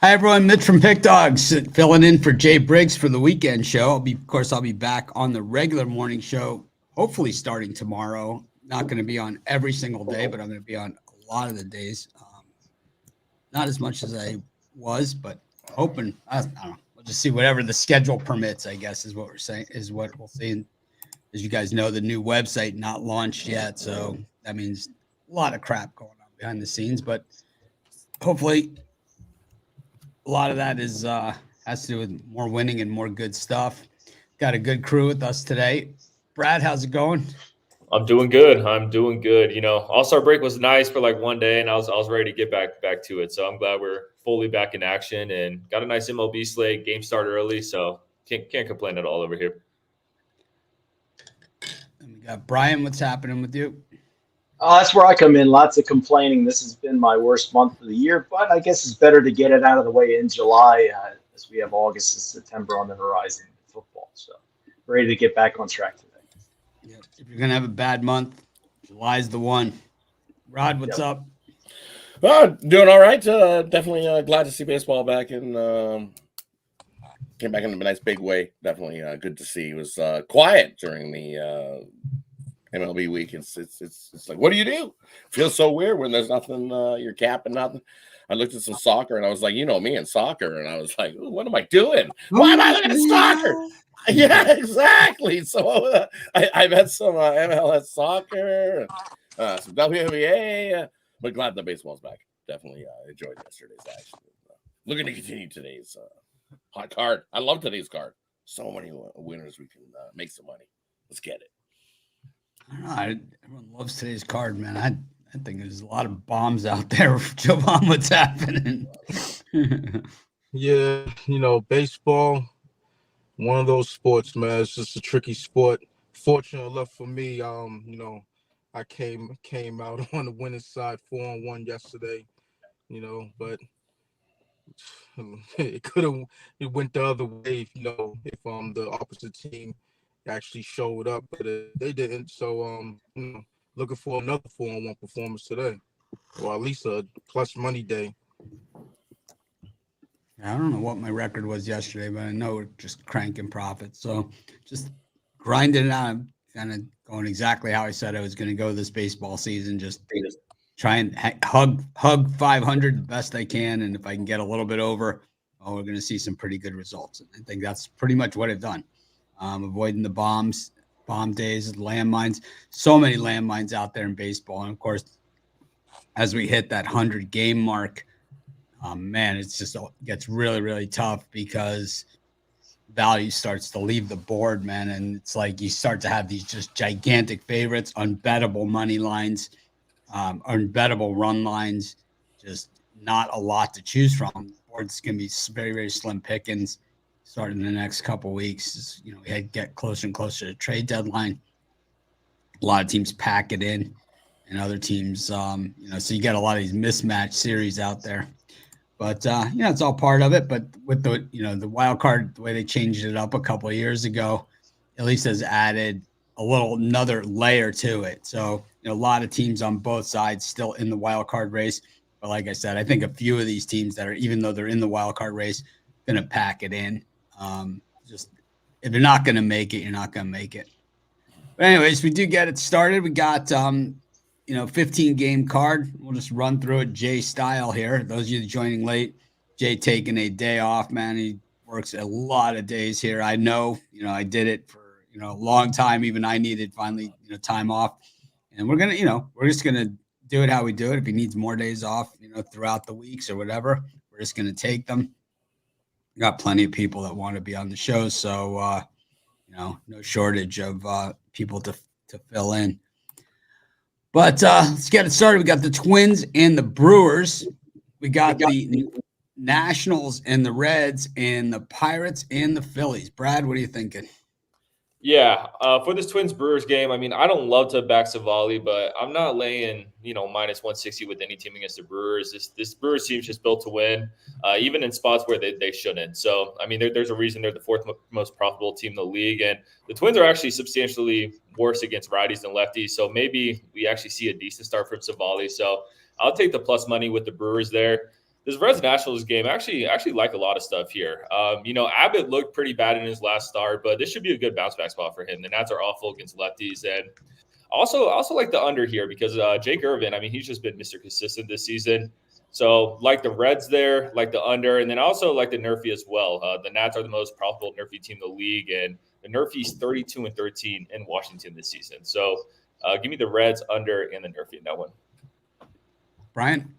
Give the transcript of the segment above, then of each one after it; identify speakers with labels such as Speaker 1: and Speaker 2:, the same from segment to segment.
Speaker 1: Hi everyone, Mitch from Pick Dogs filling in for Jay Briggs for the weekend show. I'll be back on the regular morning show, hopefully starting tomorrow. Not going to be on every single day, but I'm going to be on a lot of the days. Not as much as I was, but hoping. I don't know. We'll just see whatever the schedule permits. I guess is what we're saying. Is what we'll see. And as you guys know, the new website not launched yet, so that means a lot of crap going on behind the scenes. But hopefully, a lot of that is has to do with more winning and more good stuff. Got a good crew with us today. Brad, how's it going?
Speaker 2: I'm doing good. All-Star break was nice for like one day, and I was ready to get back to it. So I'm glad we're fully back in action and got a nice MLB slate. Game started early, so can't complain at all over here.
Speaker 1: And we got Brian. What's happening with you?
Speaker 3: That's where I come in. Lots of complaining. This has been my worst month of the year, but I guess it's better to get it out of the way in July as we have August and September on the horizon in football. So ready to get back on track today.
Speaker 1: Yeah. If you're going to have a bad month, July's the one. Rod, what's up?
Speaker 4: Doing all right. Definitely glad to see baseball back in. Came back in a nice big way. Definitely good to see. It was quiet during the MLB week. It's like, what do you do? Feels so weird when there's nothing, you're capping nothing. I looked at some soccer and I was like, you know me and soccer, and I was like, what am I doing? Why am I looking at soccer? Yeah, exactly. So I've had some MLS soccer, some WNBA, but glad the baseball's back. Definitely enjoyed yesterday's action. Looking to continue today's hot card. I love today's card. So many winners. We can make some money. Let's get it.
Speaker 1: I don't know. Everyone loves today's card, man. I think there's a lot of bombs out there. Jovan, what's happening?
Speaker 5: Yeah, baseball, one of those sports, man. It's just a tricky sport. Fortunate enough for me, I came out on the winning side 4-1 yesterday, but it went the other way, if the opposite team actually showed up, but they didn't. So looking for another 4-1 performance today, or at least a plus money day.
Speaker 1: I don't know what my record was yesterday, but I know we're just cranking profits. So just grinding it out, kind of going exactly how I said I was going to go this baseball season. Just try and hug 500 the best I can, and if I can get a little bit over, we're going to see some pretty good results. And I think that's pretty much what I've done. Avoiding the bomb days, landmines. So many landmines out there in baseball, and of course, as we hit that 100-game mark, man, it gets really, really tough because value starts to leave the board, man, and it's like you start to have these just gigantic favorites, unbettable money lines, unbettable run lines, just not a lot to choose from. The board's going to be very, very slim pickings starting in the next couple of weeks. We get closer and closer to trade deadline. A lot of teams pack it in, and other teams, so you get a lot of these mismatched series out there. But it's all part of it. But with the wild card, the way they changed it up a couple of years ago, at least has added another layer to it. So a lot of teams on both sides still in the wild card race. But like I said, I think a few of these teams that are, even though they're in the wild card race, going to pack it in. Just if you're not going to make it, you're not going to make it. But anyways, we do get it started. We got 15-game card. We'll just run through it Jay style here. Those of you joining late, Jay taking a day off, man. He works a lot of days here. I know, I did it for, a long time. Even I needed finally, time off. And we're going to, we're just going to do it how we do it. If he needs more days off, throughout the weeks or whatever, we're just going to take them. We got plenty of people that want to be on the show. So, no shortage of people to fill in. But let's get it started. We got the Twins and the Brewers. We got the Nationals and the Reds and the Pirates and the Phillies. Brad, what are you thinking?
Speaker 2: Yeah, for this Twins-Brewers game, I mean, I don't love to back Savali, but I'm not laying, minus 160 with any team against the Brewers. This Brewers team's just built to win, even in spots where they shouldn't. So, I mean, there's a reason they're the fourth most profitable team in the league. And the Twins are actually substantially worse against righties than lefties. So maybe we actually see a decent start from Savali. So I'll take the plus money with the Brewers there. this Reds Nationals game, I actually like a lot of stuff here. Abbott looked pretty bad in his last start, but this should be a good bounce back spot for him. The Nats are awful against lefties, and also like the under here because Jake Irvin, I mean, he's just been Mr. Consistent this season. So like the Reds there, like the under, and then also like the Nerfy as well. The Nats are the most profitable Nerfy team in the league, and the Nerfy's 32-13 in Washington this season. So give me the Reds under and the Nerfy in that one.
Speaker 1: Brian?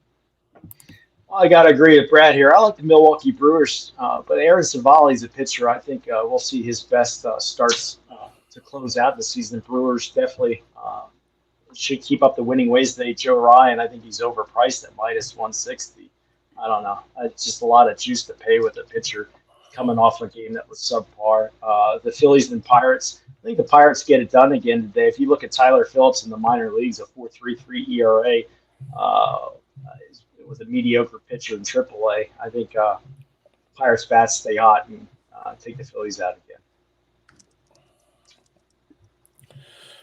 Speaker 3: I got to agree with Brad here. I like the Milwaukee Brewers, but Aaron Savali's a pitcher. I think we'll see his best starts to close out the season. The Brewers definitely should keep up the winning ways. Joe Ryan, I think he's overpriced at -160. I don't know. It's just a lot of juice to pay with a pitcher coming off a game that was subpar. The Phillies and Pirates, I think the Pirates get it done again today. If you look at Tyler Phillips in the minor leagues, a 4.33 ERA, with a mediocre pitcher in AAA, I think Pirates bats stay hot and take the Phillies out again.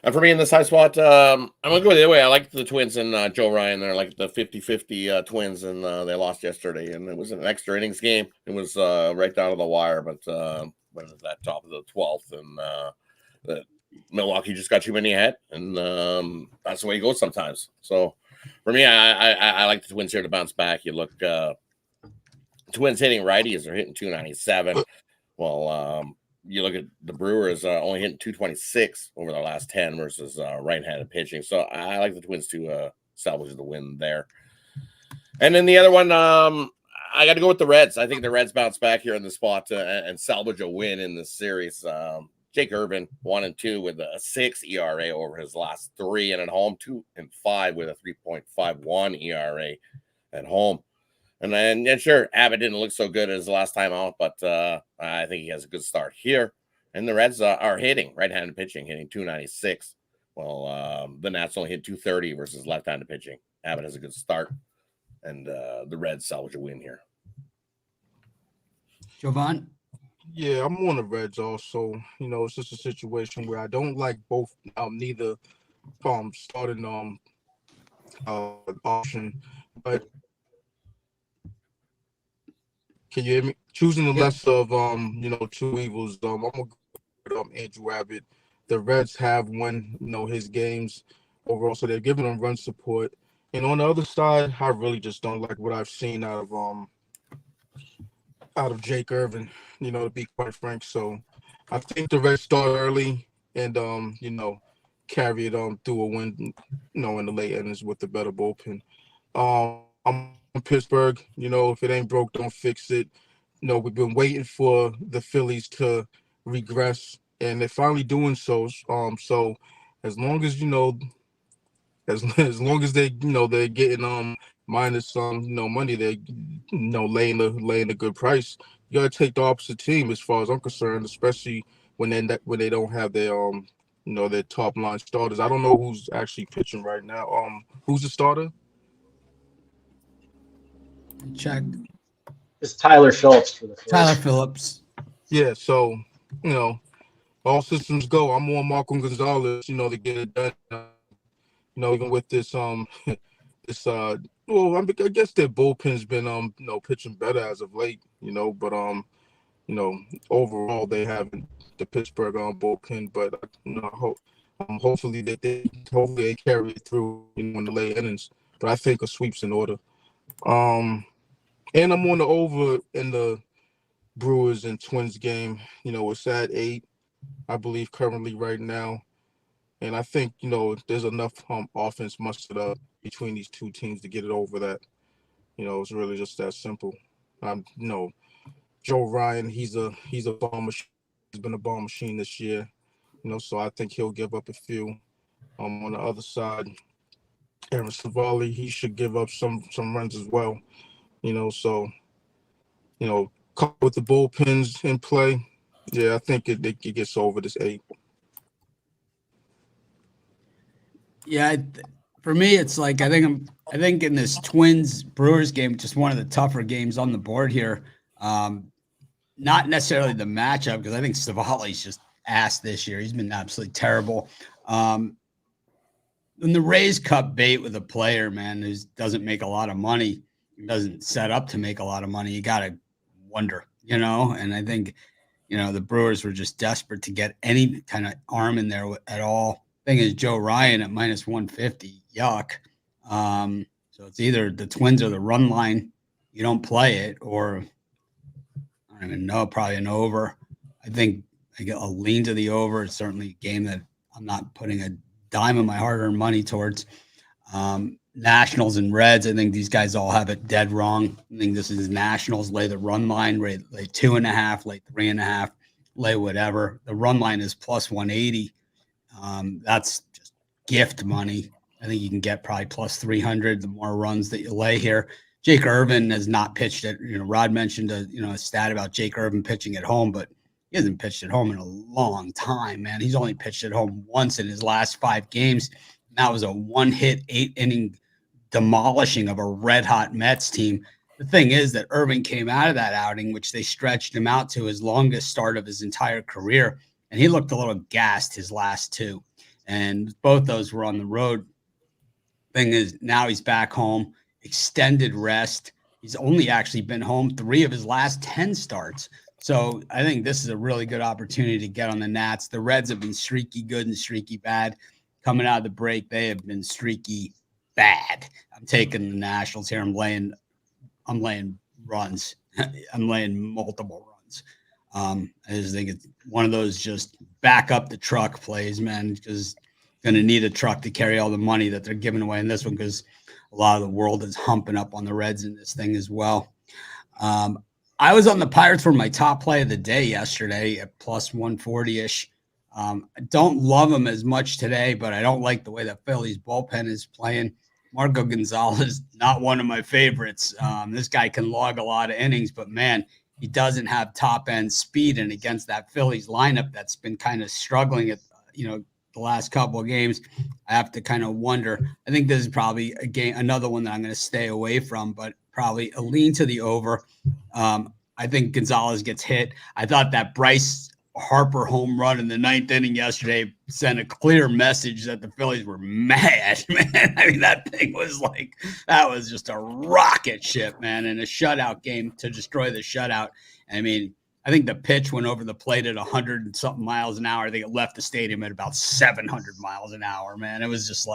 Speaker 4: And for me in this high spot, I'm going to go the other way. I like the Twins and Joe Ryan. They're like the 50-50 Twins, and they lost yesterday. And it was an extra innings game. It was right down to the wire, but when it was that top of the 12th, and the Milwaukee just got too many ahead, and that's the way it goes sometimes. So for me, I like the Twins here to bounce back. You look, Twins hitting righties are hitting 297. Well, you look at the Brewers only hitting 226 over the last 10 versus right-handed pitching. So I like the Twins to salvage the win there. And then the other one, I got to go with the Reds. I think the Reds bounce back here in the spot and salvage a win in this series. Jake Irvin, 1-2 with a 6 ERA over his last 3, and at home 2-5 with a 3.51 ERA at home. And then, yeah, sure, Abbott didn't look so good as the last time out, but I think he has a good start here. And the Reds are hitting right-handed pitching, hitting 296. Well, the Nats only hit 230 versus left-handed pitching. Abbott has a good start, and the Reds salvage a win here.
Speaker 1: Jovan?
Speaker 5: Yeah, I'm on the Reds also. It's just a situation where I don't like both, neither starting option, but can you hear me? Choosing the lesser of two evils. I'm gonna go with Andrew Abbott. The Reds have won, his games overall, so they're giving him run support. And on the other side, I really just don't like what I've seen out of Jake Irvin, to be quite frank. So I think the Reds start early and carry it through a win, in the late innings with the better bullpen. I'm in Pittsburgh, if it ain't broke, don't fix it. We've been waiting for the Phillies to regress, and they're finally doing so. So as long as as long as they they're getting minus money, they're laying a good price. You gotta take the opposite team as far as I'm concerned, especially when they don't have their their top line starters. I don't know who's actually pitching right now. Who's the starter?
Speaker 1: Check.
Speaker 3: It's Tyler Phillips for the Phillies.
Speaker 1: Tyler Phillips.
Speaker 5: Yeah, so all systems go. I'm on Marco Gonzalez, to get it done. Even with this well, I guess their bullpen's been pitching better as of late, but overall they haven't the Pittsburgh bullpen, but hopefully they carry it through in the late innings. But I think a sweep's in order. And I'm on the over in the Brewers and Twins game. It's at 8, I believe, currently right now. And I think, there's enough offense mustered up between these two teams to get it over that. It's really just that simple. Joe Ryan, he's a bomb machine. He's been a bomb machine this year. So I think he'll give up a few. On the other side, Aaron Savali, he should give up some runs as well. So, with the bullpens in play, yeah, I think it gets over this 8.
Speaker 1: Yeah, for me, it's like I think in this Twins Brewers game, just one of the tougher games on the board here. Not necessarily the matchup, because I think Savali's just ass this year. He's been absolutely terrible. And the Rays cut bait with a player, man, who doesn't make a lot of money. doesn't set up to make a lot of money. You got to wonder, and I think, the Brewers were just desperate to get any kind of arm in there at all. Thing is, Joe Ryan at minus 150, yuck. So it's either the Twins or the run line. You don't play it, or I don't even know, probably an over. I think I'll lean to the over. It's certainly a game that I'm not putting a dime of my hard-earned money towards. Nationals and Reds, I think these guys all have it dead wrong. I think this is Nationals, lay the run line, lay 2.5, lay 3.5, lay whatever. The run line is plus 180. That's just gift money. I think you can get probably plus 300 the more runs that you lay here. Jake Irvin has not pitched it. Rod mentioned a stat about Jake Irvin pitching at home, but he hasn't pitched at home in a long time, man. He's only pitched at home once in his last 5 games. And that was a 1-hit, 8-inning demolishing of a red-hot Mets team. The thing is that Irvin came out of that outing, which they stretched him out to his longest start of his entire career, and he looked a little gassed his last 2. And both those were on the road. Thing is, now he's back home, extended rest. He's only actually been home 3 of his last 10 starts. So I think this is a really good opportunity to get on the Nats. The Reds have been streaky good and streaky bad. Coming out of the break, they have been streaky bad. I'm taking the Nationals here. I'm laying runs. I'm laying multiple runs. I just think it's one of those just back up the truck plays, man, because going to need a truck to carry all the money that they're giving away in this one, because a lot of the world is humping up on the Reds in this thing as well. I was on the Pirates for my top play of the day yesterday at plus 140-ish. I don't love them as much today, but I don't like the way the Phillies bullpen is playing. Marco Gonzalez, not one of my favorites. This guy can log a lot of innings, but man, he doesn't have top end speed. And against that Phillies lineup that's been kind of struggling at, the last couple of games, I have to kind of wonder. I think this is probably another one that I'm going to stay away from, but probably a lean to the over. I think Gonzalez gets hit. I thought that Bryce Harper home run in the 9th inning yesterday sent a clear message that the Phillies were mad, man. I mean, that thing was that was just a rocket ship, man, in a shutout game to destroy the shutout. I mean, I think the pitch went over the plate at 100 and something miles an hour. I think it left the stadium at about 700 miles an hour, man. It was just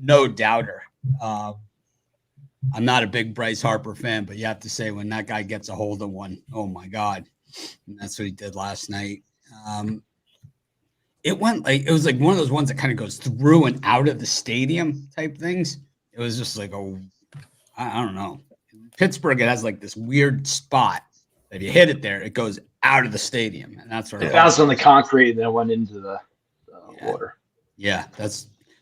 Speaker 1: no doubter. I'm not a big Bryce Harper fan, but you have to say when that guy gets a hold of one, oh my God. And that's what he did last night. It was one of those ones that kind of goes through and out of the stadium type things. It was just I don't know. Pittsburgh, it has this weird spot. If you hit it there, it goes out of the stadium. And that's where
Speaker 3: it bounced on the concrete and then went into the water.
Speaker 1: Yeah,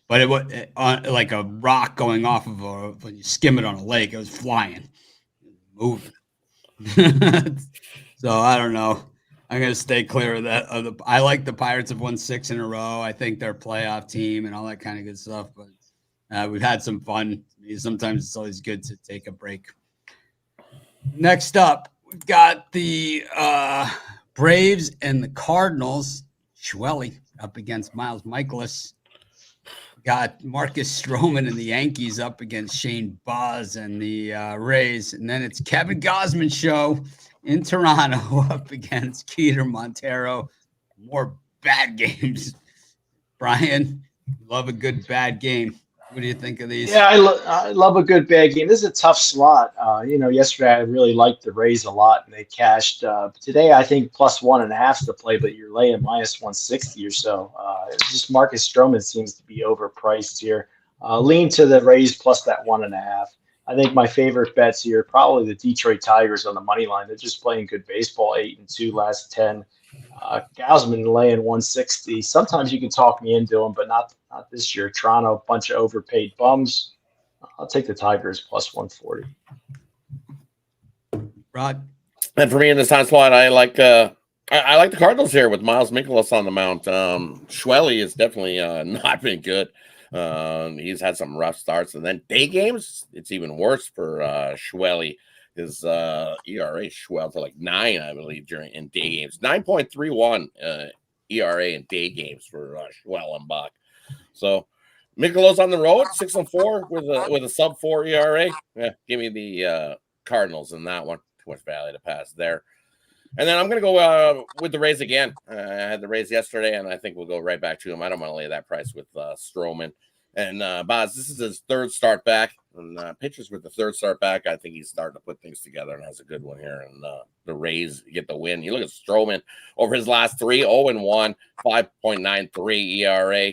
Speaker 1: but it was like a rock going off of when you skim it on a lake. It was flying, moving. So I don't know. I'm going to stay clear of that. I like the Pirates have won 6 in a row. I think they're a playoff team and all that kind of good stuff. But we've had some fun. Sometimes it's always good to take a break. Next up, we've got the Braves and the Cardinals. Schwelly up against Miles Michaelis. Got Marcus Stroman and the Yankees up against Shane Baz and the Rays. And then it's Kevin Gausman show in Toronto up against Keter Montero. More bad games. Brian, love a good bad game. What do you think of these?
Speaker 3: Yeah, I love a good bad game. This is a tough slot. Yesterday I really liked the Rays a lot, and they cashed. Today I think plus 1.5 to play, but you're laying minus 160 or so. Just Marcus Stroman seems to be overpriced here. Lean to the Rays plus that 1.5. I think my favorite bets here probably the Detroit Tigers on the money line. They're just playing good baseball. 8-2 last 10. Gausman laying 160. Sometimes you can talk me into them, but not this year. Toronto, bunch of overpaid bums. I'll take the Tigers plus 140.
Speaker 1: Rod?
Speaker 4: And for me in this time slot, I like the Cardinals here with Miles Mikolas on the mound. Schwelly has definitely not been good. He's had some rough starts, and then day games, it's even worse for Schwelly. His ERA swelled to 9, I believe, in day games. 9.31 ERA in day games for Schwellenbach. So Mikolos on the road, 6-4 with a sub-4 ERA. Yeah, give me the Cardinals in that one. Too much value to pass there. And then I'm going to go with the Rays again. I had the Rays yesterday, and I think we'll go right back to them. I don't want to lay that price with Stroman. And Boz, this is his third start back. And pitchers with the third start back, I think he's starting to put things together and has a good one here. And the Rays get the win. You look at Stroman over his last 3, 0-1, 5.93 ERA.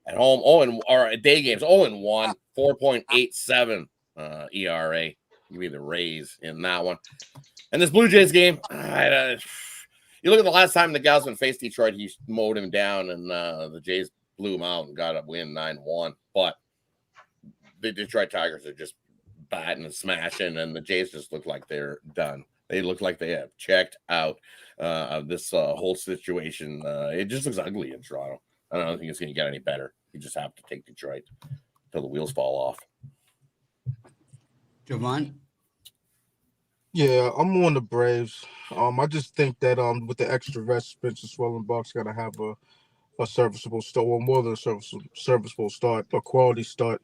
Speaker 4: At home, or day games, 0-1, 4.87 ERA. Give me the Rays in that one. And this Blue Jays game, you look at the last time the Gausman faced Detroit, he mowed him down, and the Jays blew him out and got a win 9-1. But the Detroit Tigers are just batting and smashing, and the Jays just look like they're done. They look like they have checked out of this whole situation. It just looks ugly in Toronto. I don't think it's going to get any better. You just have to take Detroit until the wheels fall off.
Speaker 1: Jovan?
Speaker 5: Yeah, I'm on the Braves. I just think that with the extra rest, Spencer Swellenbach's got to have a serviceable start, or more than a serviceable start, a quality start,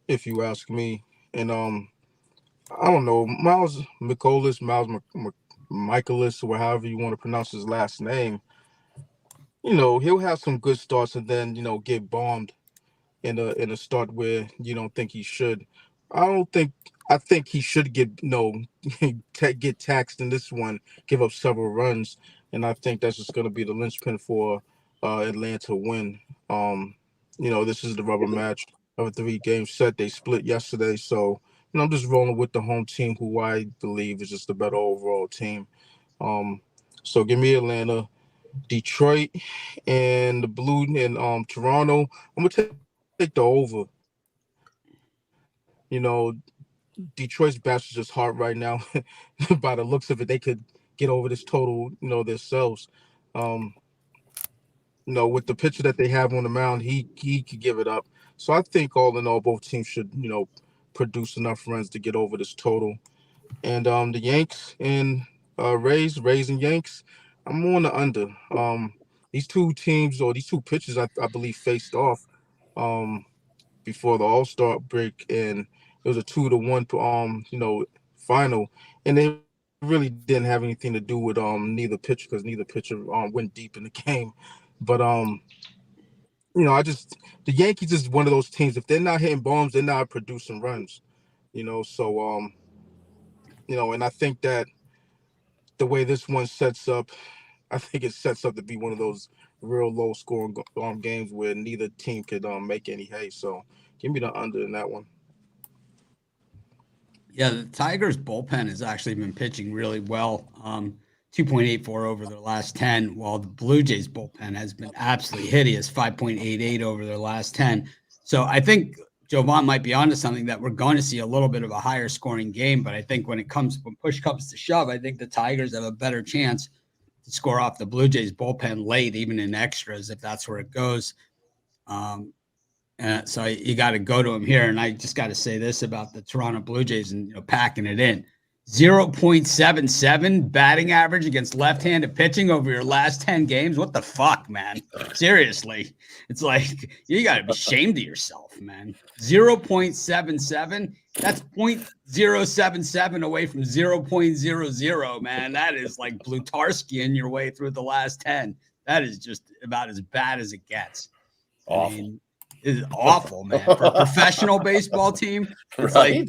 Speaker 5: if you ask me. And I don't know, Miles Michaelis, or however you want to pronounce his last name. He'll have some good starts and then, get bombed in a start where you don't think he should. I think he should get taxed in this one, give up several runs, and I think that's just going to be the linchpin for Atlanta win. This is the rubber match of a 3-game set. They split yesterday, so I'm just rolling with the home team, who I believe is just the better overall team. So give me Atlanta. Detroit and the Blue and Toronto. I'm gonna take the over. Detroit's bats is just hard right now. By the looks of it, they could get over this total, themselves. With the pitcher that they have on the mound, he could give it up. So I think all in all, both teams should, produce enough runs to get over this total. And the Yanks and Rays and Yanks, I'm on the under. These two teams, or these two pitchers, I believe faced off before the All-Star break, and it was a 2-1 final, and they really didn't have anything to do with neither pitcher, because neither pitcher went deep in the game. But the Yankees is one of those teams, if they're not hitting bombs, they're not producing runs. So and I think that the way this one sets up, I think it sets up to be one of those real low scoring games where neither team could make any hay. So give me the under in that one.
Speaker 1: Yeah, the Tigers bullpen has actually been pitching really well. 2.84 over their last 10, while the Blue Jays bullpen has been absolutely hideous, 5.88 over their last 10. So I think Jovan might be onto something, that we're going to see a little bit of a higher scoring game. But I think when push comes to shove, I think the Tigers have a better chance to score off the Blue Jays bullpen late, even in extras, if that's where it goes. So you got to go to them here. And I just got to say this about the Toronto Blue Jays and packing it in. 0.77 batting average against left-handed pitching over your last 10 games. What the fuck, man? Seriously. It's like, you got to be ashamed of yourself, man. 0.77. That's 0.077 away from 0.00, man. That is like Blutarski in your way through the last 10. That is just about as bad as it gets.
Speaker 4: Awful.
Speaker 1: I mean, it is awful, man. For a professional baseball team, it's
Speaker 4: Right?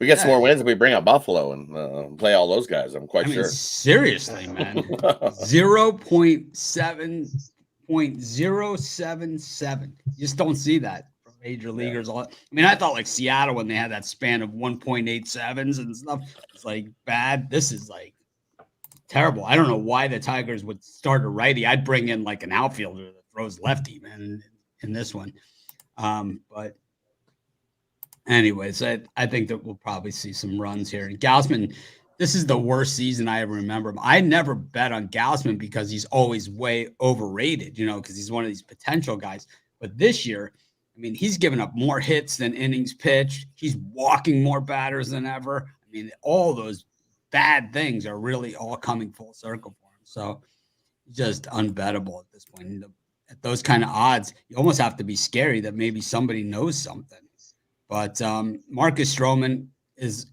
Speaker 1: We
Speaker 4: get some more wins if we bring up Buffalo and play all those guys. I'm quite sure.
Speaker 1: Seriously, man. 0.077. You just don't see that from major leaguers. I mean, I thought like Seattle, when they had that span of 1.87s and stuff, it's like bad. This is like terrible. I don't know why the Tigers would start a righty. I'd bring in like an outfielder that throws lefty, man, in this one. But anyways, I think that we'll probably see some runs here. And Gausman, this is the worst season I ever remember. I never bet on Gausman because he's always way overrated, because he's one of these potential guys. But this year, I mean, he's given up more hits than innings pitched. He's walking more batters than ever. I mean, all those bad things are really all coming full circle for him. So just unbettable at this point. at those kind of odds, you almost have to be scary that maybe somebody knows something. But Marcus Stroman is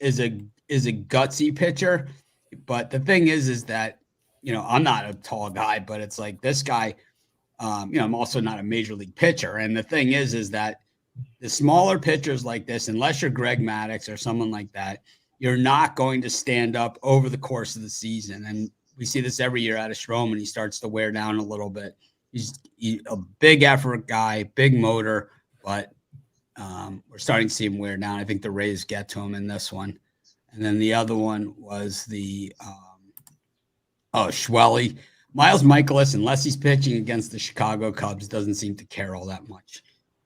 Speaker 1: a gutsy pitcher. But the thing is that, I'm not a tall guy, but it's like this guy, I'm also not a major league pitcher. And the thing is that the smaller pitchers like this, unless you're Greg Maddux or someone like that, you're not going to stand up over the course of the season. And we see this every year out of Stroman. He starts to wear down a little bit. He's a big effort guy, big motor, but we're starting to see him wear down. I think the Rays get to him in this one. And then the other one was the Schwelly. Miles Michaelis, unless he's pitching against the Chicago Cubs, doesn't seem to care all that much.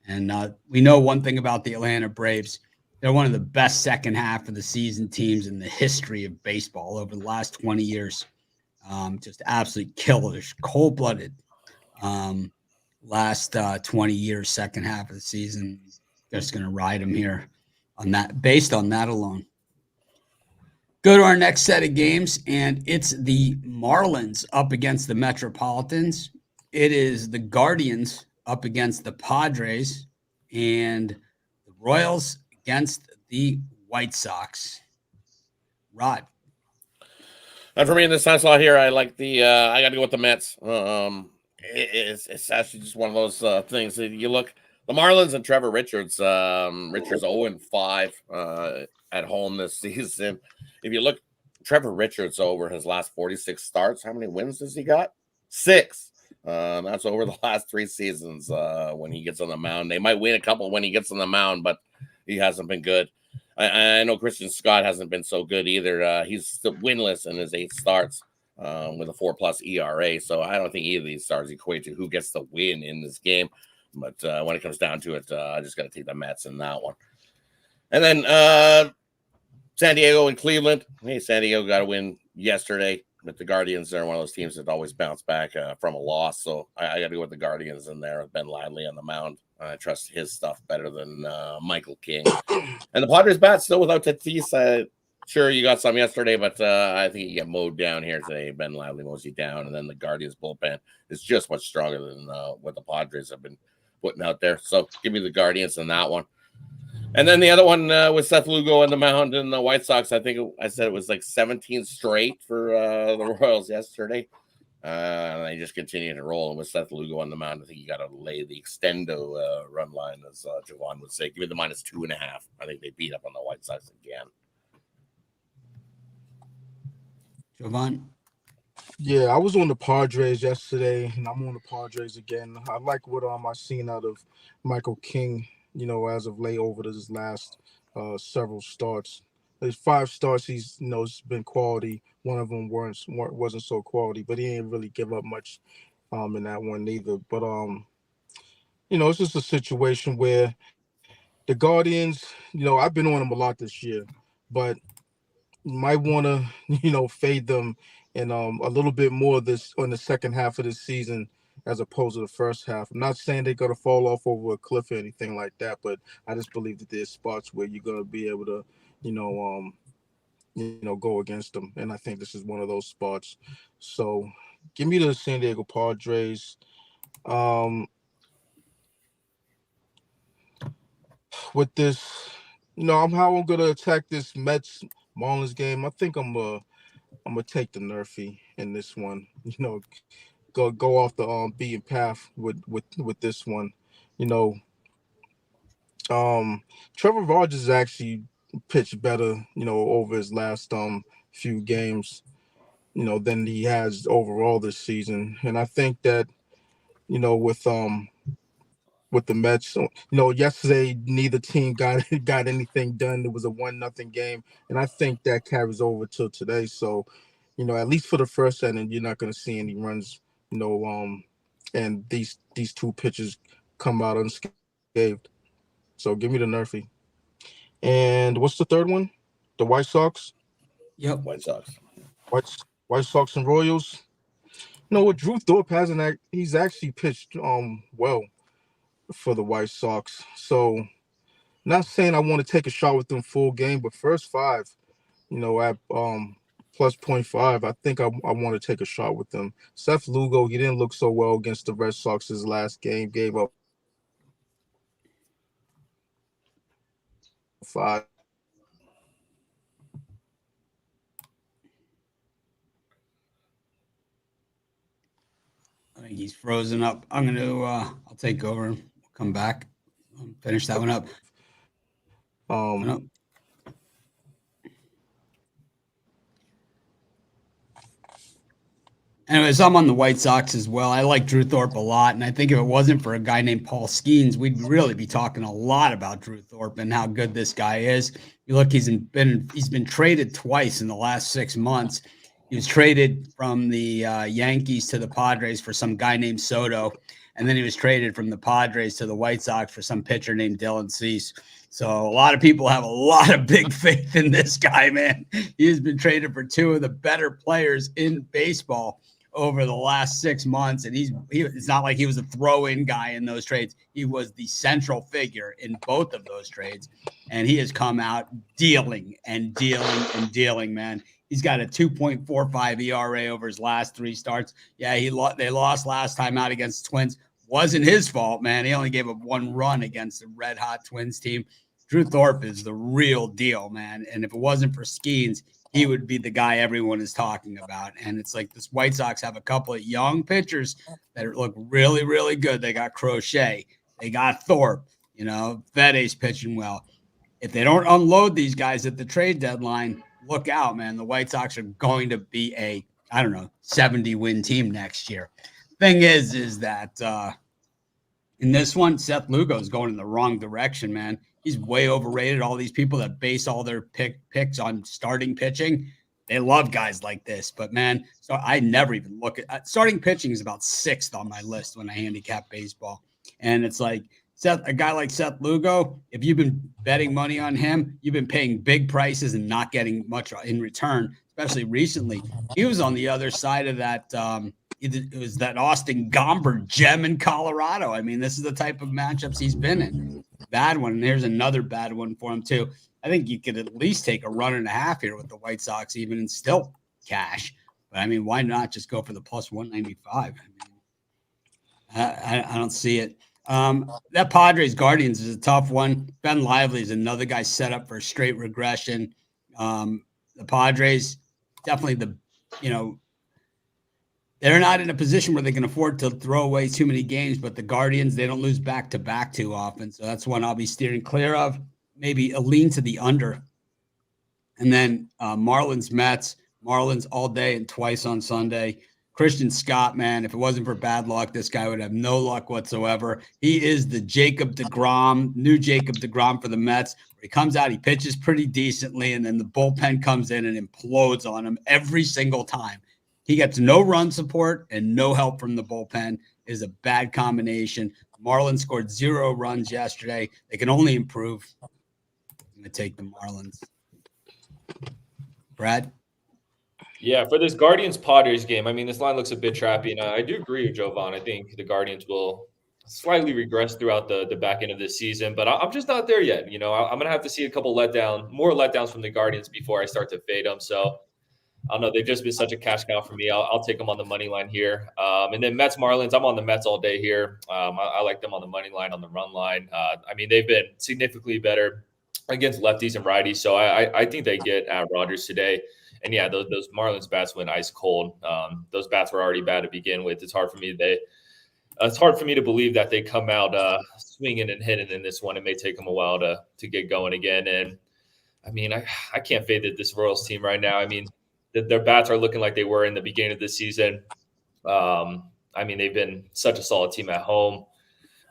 Speaker 1: And we know one thing about the Atlanta Braves. They're one of the best second half of the season teams in the history of baseball over the last 20 years. Just absolutely killerish, cold-blooded. Last 20 years, second half of the season. Just going to ride them here on that, based on that alone. Go to our next set of games, and it's the Marlins up against the Metropolitans. It is the Guardians up against the Padres, and the Royals against the White Sox. Rod.
Speaker 4: And for me in this time slot here, I like I got to go with the Mets. It's actually just one of those things that you look. The Marlins and Trevor Richards. Richards 0-5 at home this season. If you look, Trevor Richards over his last 46 starts. How many wins has he got? 6. That's over the last 3 seasons when he gets on the mound. They might win a couple when he gets on the mound, but he hasn't been good. I know Christian Scott hasn't been so good either. He's still winless in his 8 starts with a 4+ ERA. So I don't think either of these stars equate to who gets the win in this game. But when it comes down to it, I just got to take the Mets in that one. And then San Diego and Cleveland. Hey, San Diego got a win yesterday. But the Guardians are one of those teams that always bounce back from a loss. So I got to go with the Guardians in there with Ben Lively on the mound. I trust his stuff better than Michael King. And the Padres bat still without Tatis. Sure, you got some yesterday, but I think you get mowed down here today. Ben Lively mows you down. And then the Guardians bullpen is just much stronger than what the Padres have been putting out there. So give me the Guardians in that one. And then the other one with Seth Lugo on the mound and the White Sox. I think I said it was like 17 straight for the Royals yesterday. And they just continue to roll. And with Seth Lugo on the mound, I think you got to lay the extendo run line, as Javon would say. Give me the -2.5. I think they beat up on the White Sox again.
Speaker 1: Javon?
Speaker 5: Yeah, I was on the Padres yesterday, and I'm on the Padres again. I like what I seen out of Michael King, as of late over his last several starts. There's 5 starts he's it's been quality. One of them wasn't so quality, but he didn't really give up much in that one neither. But it's just a situation where the Guardians, I've been on them a lot this year, but you might want to fade them and a little bit more this on the second half of the season as opposed to the first half. I'm not saying they're going to fall off over a cliff or anything like that, but I just believe that there's spots where you're going to be able to go against them, and I think this is one of those spots. So give me the San Diego Padres. With this, how I'm going to attack this Mets-Marlins game. I think I'm gonna take the Nerfy in this one. Go off the beaten path with this one. Trevor Rogers actually pitched better, over his last few games, than he has overall this season. And I think that, with the Mets, yesterday neither team got anything done. It was a 1-0 game, and I think that carries over till today. So, at least for the first inning, you're not going to see any runs, and these 2 pitchers come out unscathed. So give me the Nerfy. And what's the third one? The White Sox?
Speaker 1: Yep.
Speaker 4: White Sox.
Speaker 5: White Sox and Royals. What Drew Thorpe hasn't he's actually pitched well for the White Sox. So not saying I want to take a shot with them full game, but first 5, at plus 0.5. I think I want to take a shot with them. Seth Lugo, he didn't look so well against the Red Sox his last game. Gave up 5.
Speaker 1: I think he's frozen up. I'm going to, I'll take over and come back. Finish that one up. Anyways, I'm on the White Sox as well. I like Drew Thorpe a lot, and I think if it wasn't for a guy named Paul Skeens, we'd really be talking a lot about Drew Thorpe and how good this guy is. You look, he's been traded twice in the last 6 months. He was traded from the Yankees to the Padres for some guy named Soto, and then he was traded from the Padres to the White Sox for some pitcher named Dylan Cease. So a lot of people have a lot of big faith in this guy, man. He has been traded for 2 of the better players in baseball over the last 6 months. And it's not like he was a throw-in guy in those trades. He was the central figure in both of those trades. And he has come out dealing and dealing and dealing, man. He's got a 2.45 ERA over his last 3 starts. Yeah, they lost last time out against Twins. Wasn't his fault, man. He only gave up 1 run against the red-hot Twins team. Drew Thorpe is the real deal, man. And if it wasn't for Skeens, he would be the guy everyone is talking about. And it's like this White Sox have a couple of young pitchers that look really, really good. They got Crochet. They got Thorpe. You know, Vede's pitching well. If they don't unload these guys at the trade deadline, look out, man. The White Sox are going to be a, 70-win team next year. Thing is that in this one, Seth Lugo is going in the wrong direction, man. He's way overrated. All these people that base all their picks on starting pitching, they love guys like this. But, man, so I never even look at starting pitching is about 6th on my list when I handicap baseball. And it's like a guy like Seth Lugo, if you've been betting money on him, you've been paying big prices and not getting much in return, especially recently. He was on the other side of that. It was that Austin Gomber gem in Colorado. I mean, this is the type of matchups he's been in. Bad one. And there's another bad one for him, too. I think you could at least take a run and a half here with the White Sox, even and still cash. But, I mean, why not just go for the plus 195? I don't see it. That Padres Guardians is a tough one. Ben Lively is another guy set up for a straight regression. The Padres, definitely they're not in a position where they can afford to throw away too many games, but the Guardians, they don't lose back-to-back too often. So that's one I'll be steering clear of. Maybe a lean to the under. And then Marlins, Mets. Marlins all day and twice on Sunday. Christian Scott, man, if it wasn't for bad luck, this guy would have no luck whatsoever. He is the new Jacob deGrom for the Mets. He comes out, he pitches pretty decently, and then the bullpen comes in and implodes on him every single time. He gets no run support and no help from the bullpen. It is a bad combination. Marlins scored 0 runs yesterday. They can only improve. I'm going to take the Marlins. Brad?
Speaker 2: Yeah, for this Guardians-Padres game, I mean, this line looks a bit trappy, and I do agree with Jovan. I think the Guardians will slightly regress throughout the back end of this season, but I'm just not there yet. You know, I'm going to have to see a couple more letdowns from the Guardians before I start to fade them. So I don't know. They've just been such a cash cow for me. I'll take them on the money line here. And then Mets-Marlins, I'm on the Mets all day here. I like them on the money line, on the run line. I mean, they've been significantly better against lefties and righties. So I think they get at Rogers today. And yeah, those Marlins bats went ice cold. Those bats were already bad to begin with. It's hard for me to believe that they come out swinging and hitting in this one. It may take them a while to get going again. And I mean, I can't fade this Royals team right now. I mean, their bats are looking like they were in the beginning of the season. I mean, they've been such a solid team at home.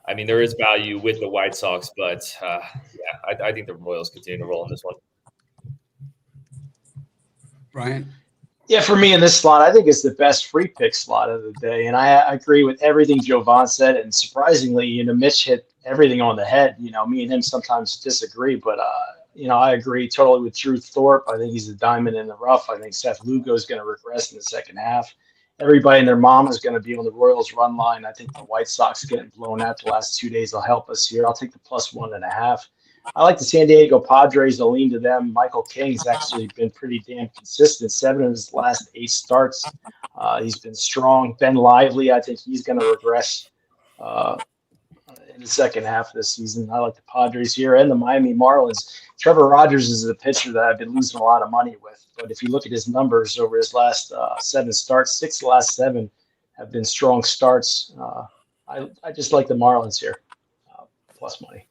Speaker 2: I mean, there is value with the White Sox, but I think the Royals continue to roll in this one.
Speaker 1: Brian?
Speaker 3: Yeah, for me in this slot, I think it's the best free pick slot of the day. And I agree with everything Jovan said. And surprisingly, Mitch hit everything on the head. Me and him sometimes disagree, but I agree totally with Drew Thorpe. I think he's a diamond in the rough. I think Seth Lugo is going to regress in the second half. Everybody and their mom is going to be on the Royals run line. I think the White Sox getting blown out the last 2 days will help us here. I'll take the plus 1.5. I like the San Diego Padres. I'll lean to them. Michael King's actually been pretty damn consistent. 7 of his last 8 starts. He's been strong. Ben Lively, I think he's going to regress in the second half of the season. I like the Padres here and the Miami Marlins. Trevor Rogers is a pitcher that I've been losing a lot of money with. But if you look at his numbers over his last 7 starts, 6 of the last 7 have been strong starts. I just like the Marlins here, plus money.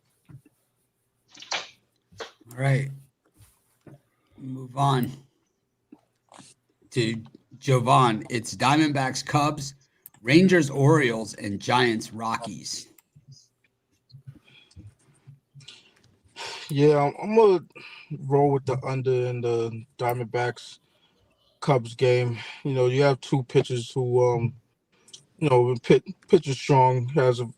Speaker 1: All right. Move on to Jovan. It's Diamondbacks-Cubs, Rangers-Orioles, and Giants-Rockies.
Speaker 5: Yeah, I'm gonna roll with the under in the Diamondbacks-Cubs game. You have two pitchers who pitching strong as of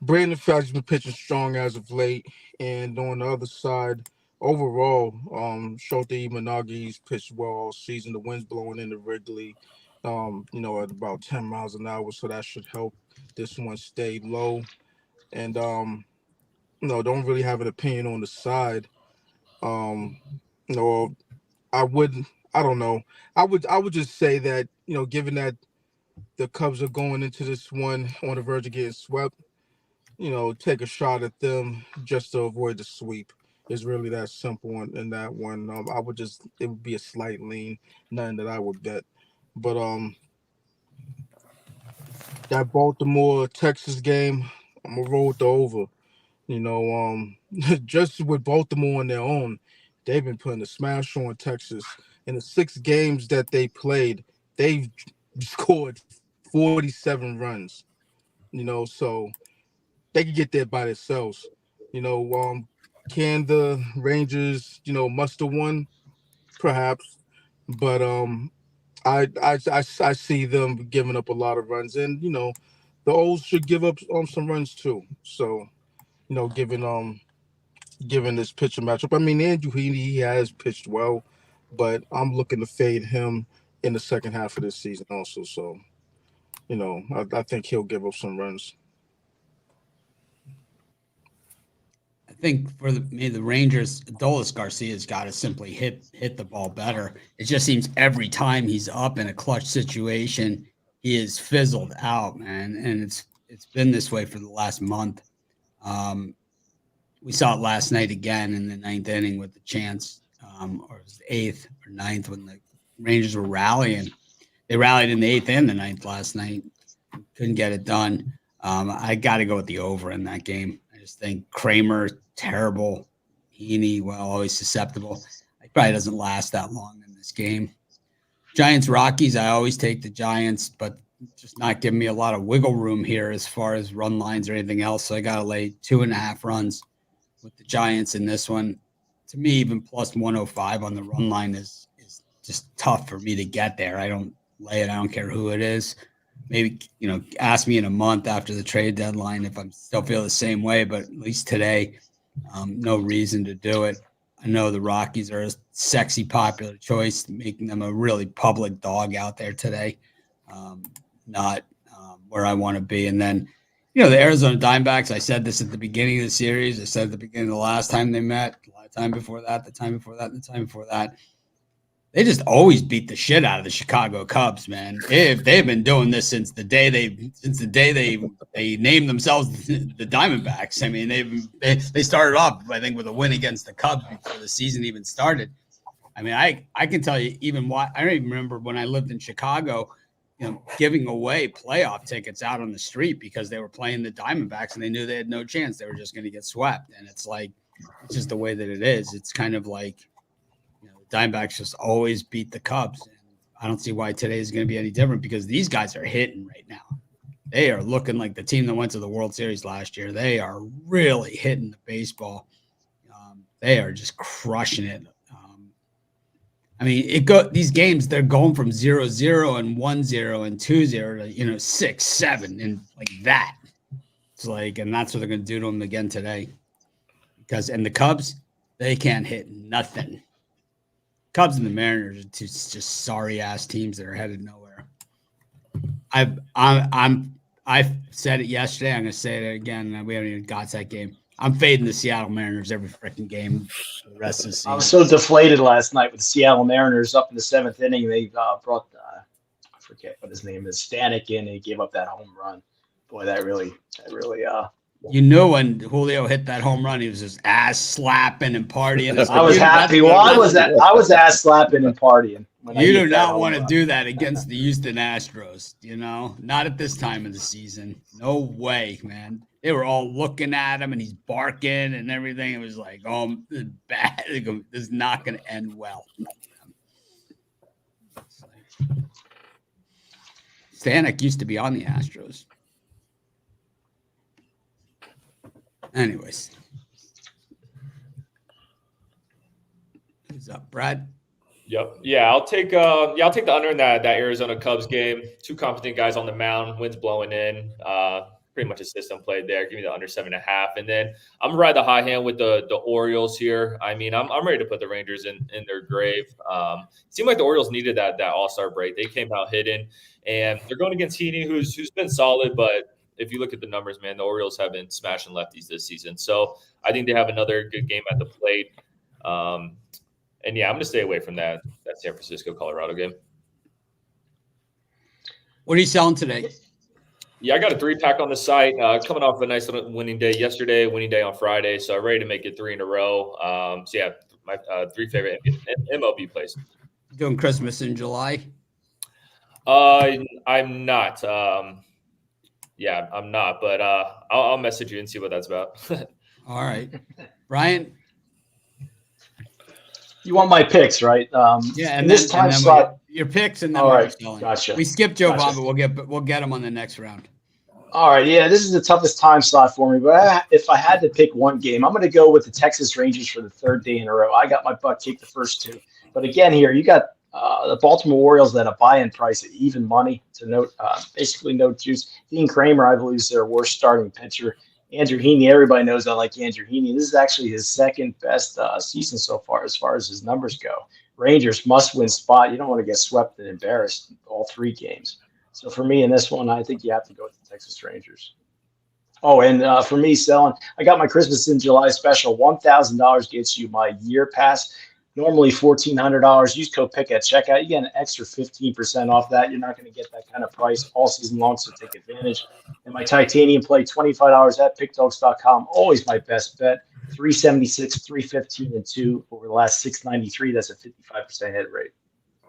Speaker 5: Brandon Fax's been pitching strong as of late, and on the other side, overall, Shota Imanagi's pitched well all season. The wind's blowing into Wrigley, at about 10 miles an hour, so that should help this one stay low. And don't really have an opinion on the side. I don't know. I would just say that given that the Cubs are going into this one on the verge of getting swept, take a shot at them just to avoid the sweep. It's really that simple in that one. It would be a slight lean, nothing that I would bet. But that Baltimore Texas game, I'm gonna roll with the over. Just with Baltimore on their own, they've been putting a smash on Texas. In the 6 games that they played, they've scored 47 runs. So they could get there by themselves. Can the Rangers, muster one? Perhaps, but I see them giving up a lot of runs, and the O's should give up some runs too. So given this pitcher matchup, I mean Andrew Heaney, he has pitched well, but I'm looking to fade him in the second half of this season also. So I think he'll give up some runs.
Speaker 1: I think for the Rangers, Adolis Garcia's got to simply hit the ball better. It just seems every time he's up in a clutch situation, he is fizzled out, man. And it's been this way for the last month. We saw it last night again in the 9th inning with the chance, or it was the 8th or 9th when the Rangers were rallying. They rallied in the 8th and the 9th last night. Couldn't get it done. I got to go with the over in that game. I just think Kramer, terrible. Heaney, always susceptible. It probably doesn't last that long in this game. Giants-Rockies, I always take the Giants, but just not giving me a lot of wiggle room here as far as run lines or anything else. So I got to lay 2.5 runs with the Giants in this one. To me, even plus 105 on the run line is just tough for me to get there. I don't lay it. I don't care who it is. Maybe, ask me in a month after the trade deadline if I'm still feel the same way, but at least today, no reason to do it. I know the Rockies are a sexy, popular choice, making them a really public dog out there today. Not where I want to be. And then, the Arizona Diamondbacks, I said this at the beginning of the series. I said at the beginning of the last time they met, the time before that, the time before that, the time before that. They just always beat the shit out of the Chicago Cubs, man. They've been doing this since the day they named themselves the Diamondbacks. I mean, they started off, I think, with a win against the Cubs before the season even started. I mean, I can tell you even why. I don't even remember when I lived in Chicago, giving away playoff tickets out on the street because they were playing the Diamondbacks and they knew they had no chance. They were just going to get swept. And it's just the way that it is. It's kind of like, the Diamondbacks just always beat the Cubs. And I don't see why today is going to be any different because these guys are hitting right now. They are looking like the team that went to the World Series last year. They are really hitting the baseball. They are just crushing it. I mean, these games, they're going from 0-0 and 1-0 and 2-0 to, 6-7 and like that. It's and that's what they're going to do to them again today. And the Cubs, they can't hit nothing. Cubs and the Mariners are just sorry ass teams that are headed nowhere. I said it yesterday. I'm going to say it again. We haven't even got to that game. I'm fading the Seattle Mariners every freaking game for the rest of the season.
Speaker 3: I was so deflated last night with the Seattle Mariners up in the 7th inning. They brought I forget what his name is, Stanek in, and he gave up that home run. Boy, that really.
Speaker 1: You knew when Julio hit that home run, he was just ass slapping and partying.
Speaker 3: I was happy. Well, I was ass slapping and partying.
Speaker 1: You do not want to do that against the Houston Astros, not at this time of the season. No way, man. They were all looking at him and he's barking and everything. It was like, oh, this is bad. This is not going to end well. Stanek used to be on the Astros. Anyways. Who's up, Brad?
Speaker 2: Yep. Yeah, I'll take the under in that Arizona Cubs game. Two competent guys on the mound, wind's blowing in. Pretty much a system played there. Give me the under 7.5. And then I'm gonna ride the high hand with the Orioles here. I mean, I'm ready to put the Rangers in their grave. Seemed like the Orioles needed that all-star break. They came out hitting, and they're going against Heaney, who's been solid, but if you look at the numbers, man, the Orioles have been smashing lefties this season. So I think they have another good game at the plate. And yeah, I'm going to stay away from that San Francisco-Colorado game.
Speaker 1: What are you selling today?
Speaker 2: Yeah, I got a 3-pack on the site. Coming off a nice winning day yesterday, winning day on Friday. So I'm ready to make it 3 in a row. So yeah, my 3 favorite MLB plays.
Speaker 1: Doing Christmas in July?
Speaker 2: I'm not. Yeah, I'm not. But I'll message you and see what that's about.
Speaker 1: All right. Brian?
Speaker 3: You want my picks, right?
Speaker 1: Yeah, and
Speaker 3: this time slot.
Speaker 1: Your picks, and then
Speaker 3: all right,
Speaker 1: selling.
Speaker 3: gotcha.
Speaker 1: We skipped Joe Bob, but we'll get him on the next round.
Speaker 3: All right, yeah, this is the toughest time slot for me. But if I had to pick one game, I'm going to go with the Texas Rangers for the 3rd day in a row. I got my butt kicked the first 2, but again, here you got the Baltimore Orioles at a buy-in price at even money. To note, basically no juice. Dean Kramer, I believe, is their worst starting pitcher. Andrew Heaney, everybody knows I like Andrew Heaney. This is actually his 2nd best season so far as his numbers go. Rangers must-win spot. You don't want to get swept and embarrassed all 3 games. So for me in this one, I think you have to go with the Texas Rangers. Oh, and for me selling, I got my Christmas in July special. $1,000 gets you my year pass. Normally $1,400. Use code PICK at checkout. You get an extra 15% off that. You're not going to get that kind of price all season long, so take advantage. And my titanium play, $25 at pickdogs.com. Always my best bet. 376, 315, and 2 over the last 693. That's a 55% hit rate.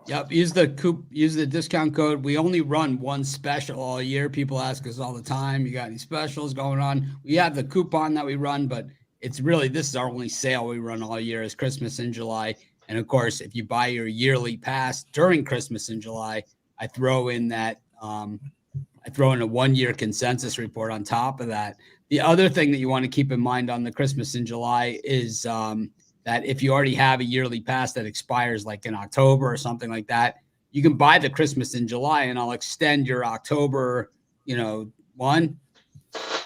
Speaker 1: Yep. Use the discount code. We only run one special all year. People ask us all the time, you got any specials going on? We have the coupon that we run, but it's really, this is our only sale we run all year is Christmas in July. And of course, if you buy your yearly pass during Christmas in July, I throw in a 1-year consensus report on top of that. The other thing that you want to keep in mind on the Christmas in July is that if you already have a yearly pass that expires like in October or something like that, you can buy the Christmas in July and I'll extend your October, 1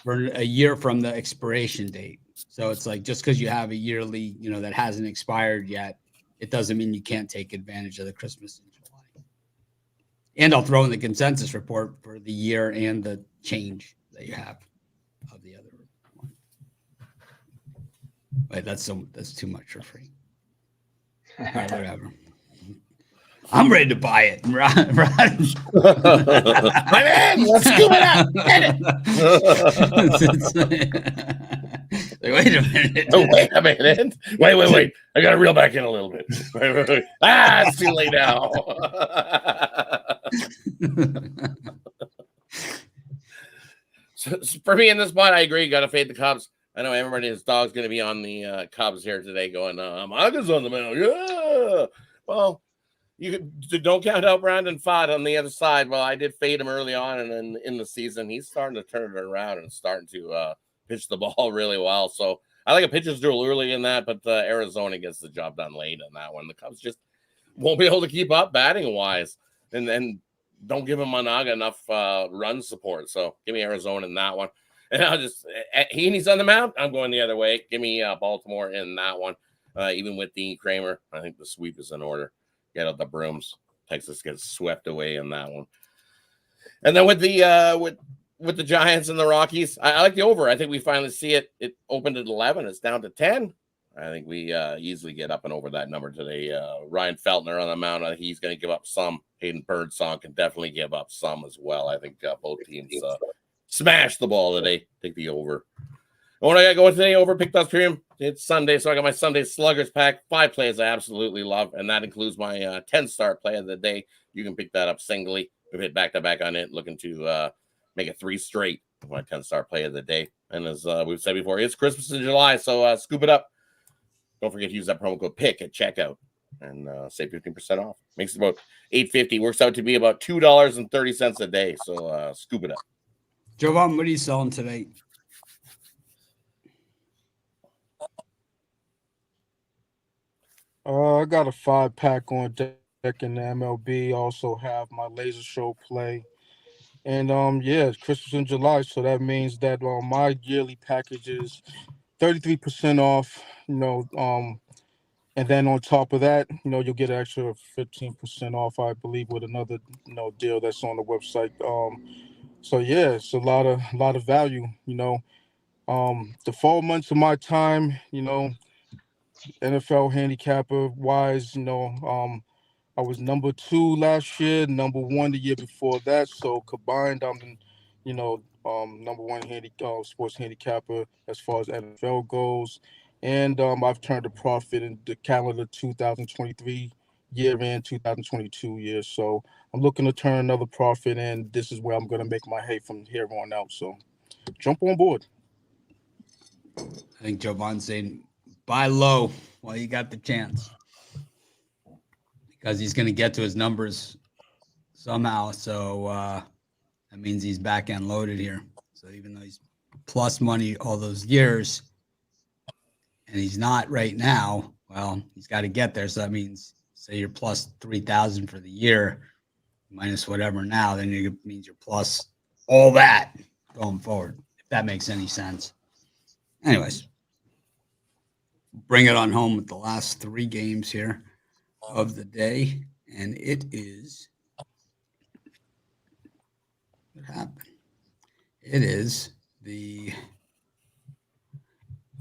Speaker 1: for a year from the expiration date. So it's like, just because you have a yearly, that hasn't expired yet, it doesn't mean you can't take advantage of the Christmas in July. And I'll throw in the consensus report for the year and the change that you have of the other one. Wait, that's too much for free. All right, whatever. I'm ready to buy it. Right.
Speaker 4: My man, let's scoop it up.
Speaker 1: Wait a minute.
Speaker 4: Wait a minute. Wait. I got to reel back in a little bit. Wait. It's too late now. So for me in this spot, I agree. You got to fade the Cubs. I know everybody, his dog's going to be on the Cubs here today going, Maga's on the mound. Yeah. Well, you don't count out Brandon Pfaadt on the other side. Well, I did fade him early on, and then in the season, he's starting to turn it around and starting to pitch the ball really well. So I like a pitcher's duel early in that, but Arizona gets the job done late on that one. The Cubs just won't be able to keep up batting wise, and then don't give him Managa enough run support. So give me Arizona in that one. And I'll just Heaney's on the mound. I'm going the other way. Give me Baltimore in that one. Even with Dean Kramer, I think the sweep is in order. Get out the brooms. Texas gets swept away in that one. And then with with the Giants and the Rockies. I like the over. I think we finally see it. It opened at 11. It's down to 10. I think we easily get up and over that number today. Ryan Feltner on the mound. I think he's going to give up some. Hayden Birdsong can definitely give up some as well. I think both teams smash the ball today. Take the over. And what I got going today over Pick Dust Premium. It's Sunday, so I got my Sunday Sluggers pack. 5 plays I absolutely love, and that includes my 10-star play of the day. You can pick that up singly. We've hit back-to-back on it, looking to make it 3 straight with my 10-star play of the day. And as we've said before, it's Christmas in July, so scoop it up. Don't forget to use that promo code PICK at checkout and save 15% off. Makes it about $8.50. Works out to be about $2.30 a day. So scoop it up.
Speaker 1: Jovan, what are you selling today?
Speaker 5: I got a 5-pack on deck in the MLB. Also have my laser show play. And yeah, it's Christmas in July, so that means that my yearly package is 33% off, and then on top of that, you'll get an extra 15% off, I believe, with another, deal that's on the website. So yeah, it's a lot of value, the fall months of my time, NFL handicapper wise, I was number 2 last year, number 1 the year before that. So combined, I'm number 1 sports handicapper as far as NFL goes. And I've turned a profit in the calendar 2023 year and 2022 year. So I'm looking to turn another profit, and this is where I'm going to make my hay from here on out. So jump on board.
Speaker 1: I think Jovan's saying buy low while you got the chance, because he's going to get to his numbers somehow. So that means he's back end loaded here. So even though he's plus money all those years and he's not right now, well, he's got to get there. So that means, say you're plus 3,000 for the year, minus whatever now, then it means you're plus all that going forward, if that makes any sense. Anyways, bring it on home with the last 3 games here of the day, and it is what happened. It is the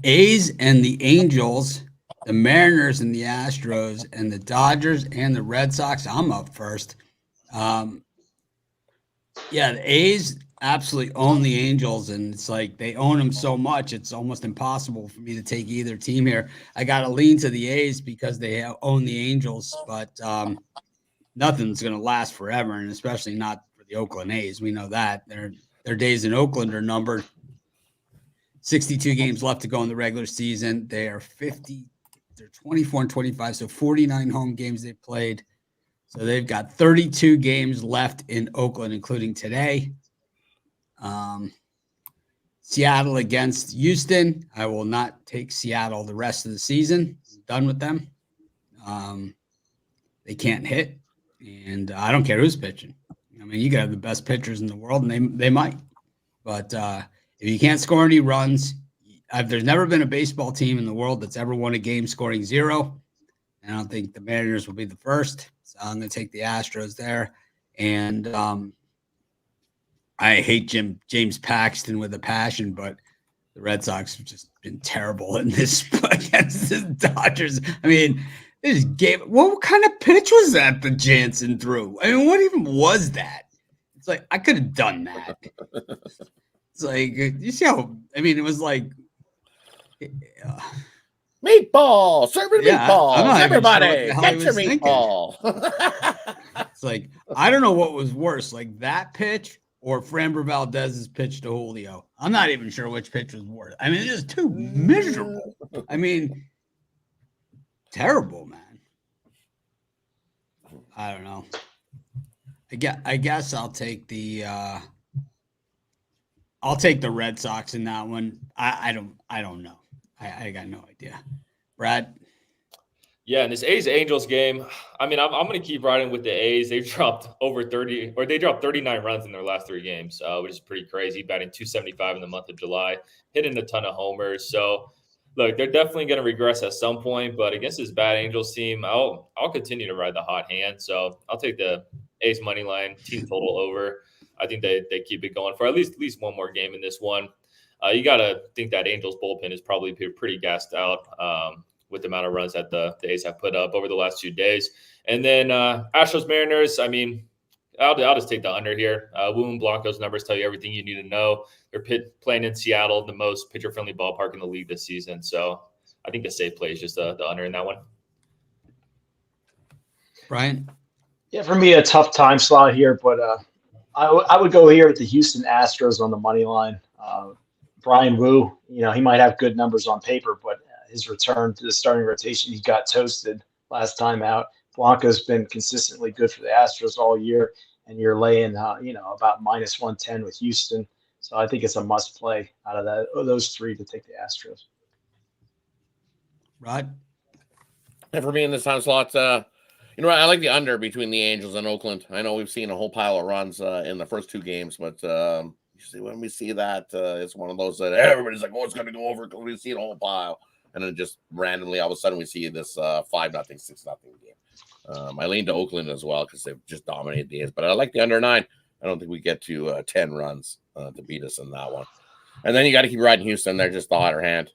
Speaker 1: A's and the Angels, the Mariners and the Astros, and the Dodgers and the Red Sox. I'm up first. Yeah, the A's absolutely own the Angels, and it's like they own them so much it's almost impossible for me to take either team here. I got to lean to the A's because they own the Angels, but nothing's going to last forever, and especially not for the Oakland A's. We know that their days in Oakland are numbered. 62 games left to go in the regular season. They're 24-25, so 49 home games they've played. So they've got 32 games left in Oakland, including today. Seattle against Houston. I will not take Seattle the rest of the season. I'm done with them. They can't hit, and I don't care who's pitching. I mean, you got the best pitchers in the world, and they might. But if you can't score any runs, there's never been a baseball team in the world that's ever won a game scoring 0. I don't think the Mariners will be the first. So I'm going to take the Astros there. And I hate James Paxton with a passion, but the Red Sox have just been terrible in this against the Dodgers. I mean, this game, what kind of pitch was that the Jansen threw? I mean, what even was that? It's like, I could have done that. It's like, you see how, I mean, it was like,
Speaker 4: meatball, serving meatballs. Everybody,
Speaker 1: sure
Speaker 4: get your meatball.
Speaker 1: It's like, I don't know what was worse, like that pitch or Framber Valdez's pitch to Julio. I'm not even sure which pitch was worse. I mean, it's just too miserable. I mean, terrible, man. I don't know. I guess I'll take the Red Sox in that one. I don't know. I got no idea. Brad?
Speaker 2: Yeah, in this A's-Angels game, I mean, I'm going to keep riding with the A's. They've dropped over 30, or they dropped 39 runs in their last 3 games, which is pretty crazy, batting .275 in the month of July, hitting a ton of homers. So, look, they're definitely going to regress at some point, but against this bad Angels team, I'll continue to ride the hot hand. So I'll take the A's money line, team total over. I think they keep it going for at least one more game in this one. You got to think that Angels bullpen is probably pretty gassed out with the amount of runs that the A's have put up over the last 2 days. And then Astros-Mariners, I mean, I'll just take the under here. Wu Blanco's numbers tell you everything you need to know. They're playing in Seattle, the most pitcher-friendly ballpark in the league this season. So I think the safe play is just the under in that one.
Speaker 1: Brian?
Speaker 3: Yeah, for me, a tough time slot here, but I would go here with the Houston Astros on the money line. Brian Wu, he might have good numbers on paper, but his return to the starting rotation, he got toasted last time out. Blanco's been consistently good for the Astros all year, and you're laying, about minus 110 with Houston. So I think it's a must play out of those three to take the Astros.
Speaker 1: Rod?
Speaker 4: And for me in this time slot, I like the under between the Angels and Oakland. I know we've seen a whole pile of runs in the first 2 games, but usually when we see that, it's one of those that everybody's like, oh, it's going to go over because we see a whole pile. And then just randomly, all of a sudden, we see this 5-0, 6-0 game. I lean to Oakland as well because they've just dominated the A's. But I like the under 9. I don't think we get to 10 runs to beat us in that one. And then you got to keep riding Houston. They're just the hotter hand.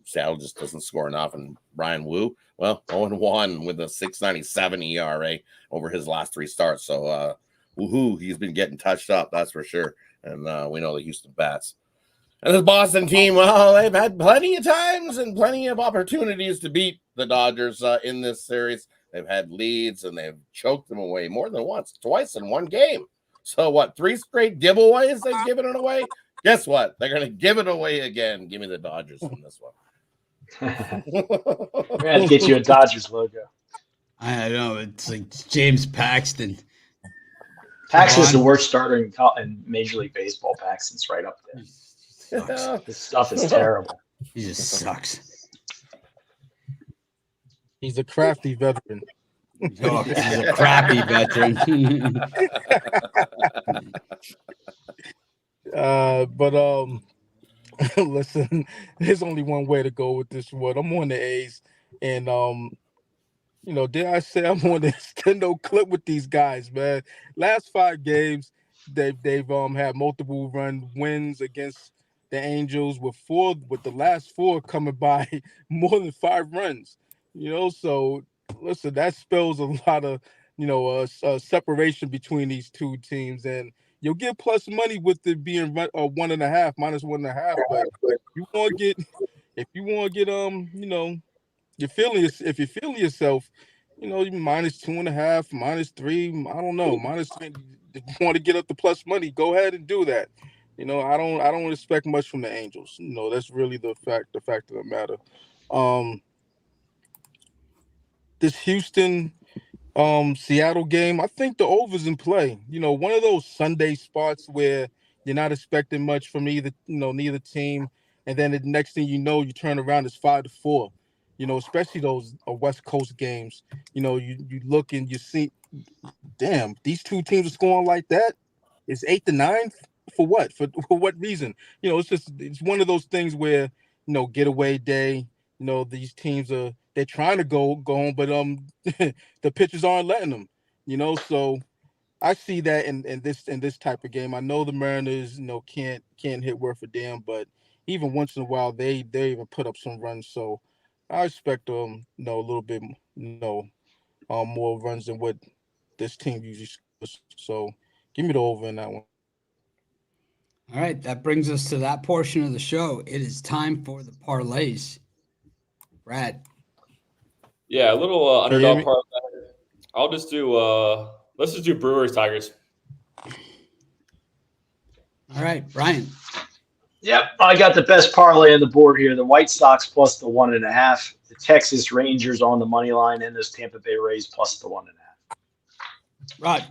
Speaker 4: Seattle just doesn't score enough. And Brian Wu, 0-1 with a 6.97 ERA over his last 3 starts. So, woohoo, he's been getting touched up, that's for sure. And we know the Houston Bats. And this Boston team, well, they've had plenty of times and plenty of opportunities to beat the Dodgers in this series. They've had leads and they've choked them away more than once, twice in one game. So what, 3 straight giveaways they've given it away? Guess what? They're going to give it away again. Give me the Dodgers in this one.
Speaker 3: We're going to get you a Dodgers logo.
Speaker 1: I know. It's like James Paxton.
Speaker 3: Paxton's the worst starter in Major League Baseball. Paxton's right up there.
Speaker 1: Sucks.
Speaker 3: This stuff is terrible.
Speaker 1: He just sucks.
Speaker 5: He's a crafty veteran.
Speaker 1: Oh, he's a crappy veteran.
Speaker 5: But listen, there's only one way to go with this one. I'm on the A's, and dare I say I'm on the extendo clip with these guys, man. Last 5 games, they've had multiple run wins against the Angels with the last 4 coming by more than 5 runs. So listen, that spells a lot of separation between these 2 teams, and you'll get plus money with it being 1.5, minus 1.5. But if you want to get if you're feeling yourself, minus 2.5, minus 3, I don't know, minus 3. If you want to get up the plus money, go ahead and do that. I don't expect much from the Angels. That's really the fact of the matter. This Houston Seattle game, I think the over's in play. One of those Sunday spots where you're not expecting much from neither team, and then the next thing you know, you turn around, it's 5-4. Especially those West Coast games. You look and you see, damn, these 2 teams are scoring like that. It's 8-9 for what? For what reason? It's one of those things where getaway day. These teams they're trying to go home, but the pitchers aren't letting them. So I see that in this type of game. I know the Mariners can't hit worth a damn, but even once in a while they even put up some runs. So I expect a little bit more runs than what this team usually scores. So give me the over in that one.
Speaker 1: All right, that brings us to that portion of the show. It is time for the parlays. Brad.
Speaker 2: Yeah, a little underdog parlay. I'll just do let's just do Brewers Tigers.
Speaker 1: All right, Brian.
Speaker 3: Yep, I got the best parlay on the board here. The White Sox plus the 1.5, the Texas Rangers on the money line, and those Tampa Bay Rays plus the 1.5.
Speaker 1: Rod.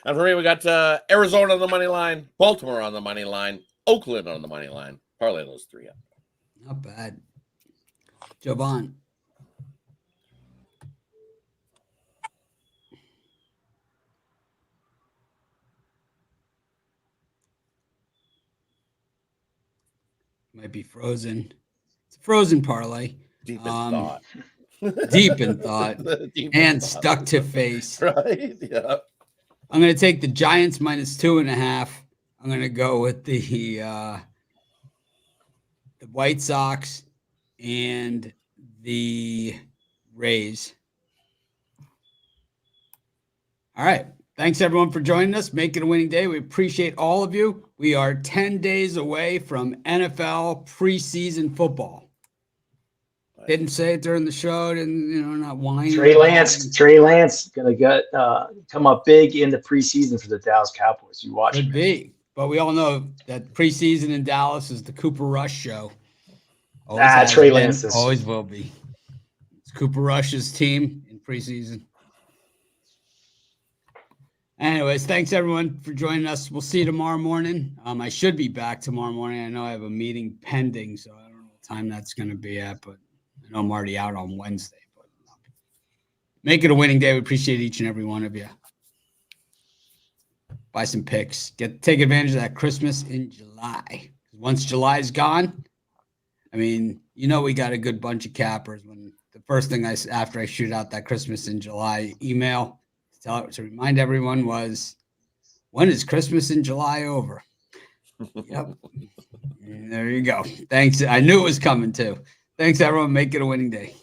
Speaker 4: And for me, we got Arizona on the money line, Baltimore on the money line, Oakland on the money line. Parlay those 3 up.
Speaker 1: Not bad. Jovan. Might be frozen. It's a frozen parlay.
Speaker 4: Deep in thought.
Speaker 1: Deep in thought.
Speaker 4: Deep
Speaker 1: and
Speaker 4: in thought.
Speaker 1: Stuck to face.
Speaker 4: Right? Yeah.
Speaker 1: I'm going to take the Giants -2.5. I'm going to go with the White Sox and the Rays. All right. Thanks, everyone, for joining us. Make it a winning day. We appreciate all of you. We are 10 days away from NFL preseason football. Didn't say it during the show. Didn't, not whining.
Speaker 3: Trey Lance going to come up big in the preseason for the Dallas Cowboys. You watch.
Speaker 1: Could be. But we all know that preseason in Dallas is the Cooper Rush show.
Speaker 3: Trey Lance
Speaker 1: always will be. It's Cooper Rush's team in preseason. Anyways, thanks everyone for joining us. We'll see you tomorrow morning. I should be back tomorrow morning. I know I have a meeting pending, so I don't know what time that's going to be at, but I know I'm already out on Wednesday. But make it a winning day. We appreciate each and every one of you. Buy some picks. Take advantage of that Christmas in July. Once July is gone, we got a good bunch of cappers. When the first thing after I shoot out that Christmas in July email to remind everyone was, when is Christmas in July over? Yep. There you go. Thanks. I knew it was coming too. Thanks, everyone. Make it a winning day.